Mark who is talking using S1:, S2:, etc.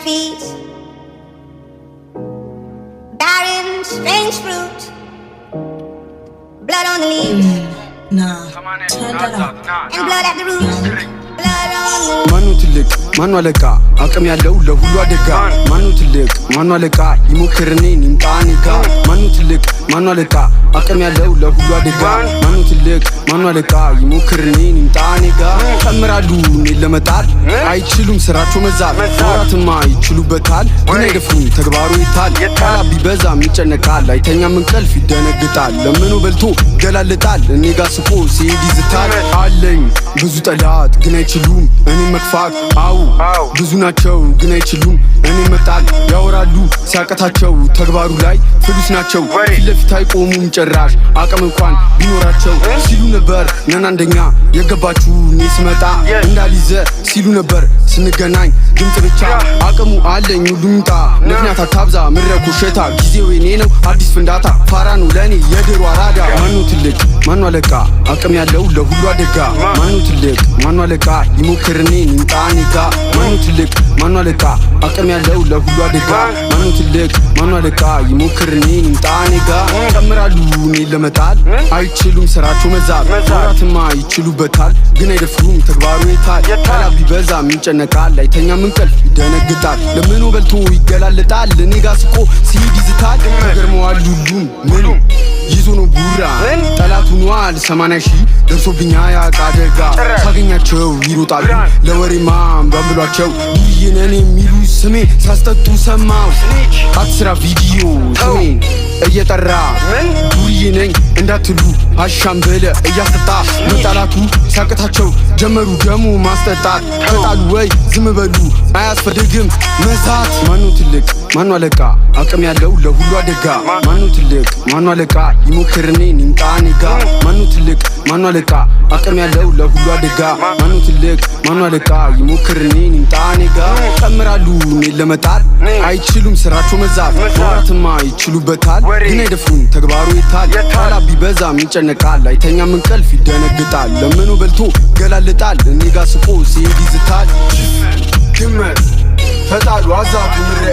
S1: feast, barren, strange fruit, blood on the leaves,
S2: turn that up,
S1: and blood at the roots, blood on the
S3: ማኑ ትልቅ ማኑ አለቃ አቅም ያለው ለሁሉ አደጋ ማኑ ትልቅ ማኑ አለቃ ይሞክርኔን ይምጣኔ ጋ ማኑ ትልቅ ማኑ አለቃ አቅም ያለው ለሁሉ አደጋ ማኑ ትልቅ ማኑ አለቃ ይሞክርኔን ይምጣኔ ጋ ተምራሉ እኔን ለመጣል አይችሉም ስራቸው መዛል ወራትማ ይችሉበታል ግን አይደፍሩም ተግባሩ ይታል ቃላ ቢበዛም ይጨነቃል አይተኛም እንቅልፍ ይደነግጣል ለምኑ በልቶ ገላልጣል እኔ ጋ ስቆ ሲሄድ ይዝታል አለኝ ብዙ ጠላት ግን አይችሉም እኔ መክፋት አው ብዙ ናቸው ግን አይችሉም እኔ መጣል ያወራሉ ሲያቀታቸው ተግባሩ ላይ ፍሉስ ናቸው ፊትለፊት አይቆሙም ጭራሽ አቅም እንኳን ቢኖራቸው ሲሉ ነበር ነን አንደኛ የገባችሁ እኔ ስመጣ እንዳልይዘ ሲሉ ነበር ስንገናኝ ድምጽ ብቻ አቅሙ አለኝ ሁሉምጣ ምክንያት አታብዛ ምረቁ ሸታ ጊዜው የኔ ነው አዲስ ፍንዳታ ፋራ ነው ለኔ የድሮ አራዳ ማኑ ትልቅ ማኑ አለቃ አቅም ያለው ለሁሉ አደጋ ማኑ ትልቅ ማኑ አለቃ ይሞክርኔን ይምጣኔ ጋ ማኑ ትልቅ ማኑ አለቃ አቅም ያለው ለሁሉ አደጋ ማኑ ትልቅ ማኑ አለቃ ይሞክርኔን ይምጣኔ ጋ ተምራሉ እኔን ለመጣል አይችሉም ስራቸው መዛል ወራትማ ይችሉበታል ግን አይደፍሩም ተግባሩ ይታል ቃላ ቢበዛም ይጨነቃል አይተኛም እንቅልፍ ይደነግጣል ለምኑ በልቶ ይገላልጣል እኔ ጋ ስቆ ሲሄድ ይዝታል ተገርመዋል ሁሉም ምኑ ይዞ ነው ቡራ ጠላት ሆኗል 80 ሺህ ደርሶብኛ ያቃ አደጋ ሳገኛቸው ይሮጣሉ ለወሬማ ባምብሏቸው ይነኔ የሚሉ ስሜ ሳስጠጡ ሰማው አትስራ ቪዲዮ ስሜ እየጠራ ዱርዬ ነኝ እንዳትሉ አሻም በለ እያስጠጣ መጣላቱ ሲያቅታቸው ጀመሩ ደሞ ማስጠጣት ተጣሉ ወይ ዝም በሉ አያስፈልግም መዛት ማኑ ትልቅ ማኑ አለቃ አቅም ያለው ለሁሉ አደጋ ማኑ ትልቅ ማኑ አለቃ ይሞክርኔን ይምጣኔ ጋ ማኑ ትልቅ ማኑ አለቃ አቅም ያለው ለሁሉ አደጋ ማኑ ትልቅ ማኑ አለቃ ይሞክርኔን ይምጣኔ ጋ ተምራሉ እኔን ለመጣል አይችሉም ስራቸው መዛት ወራትማ ይችሉበታል ግን አይደፍሩም ተግባሩ ይታል ቃላ ቢበዛም ይጨነቃል አይተኛም እንቅልፍ ይደነግጣል ለምኑ በልቶ ገላልጣል እኔ ጋ ስቆ ሲሄድ ይዝታል ግመት ተጣሉ አዛቱ ምረ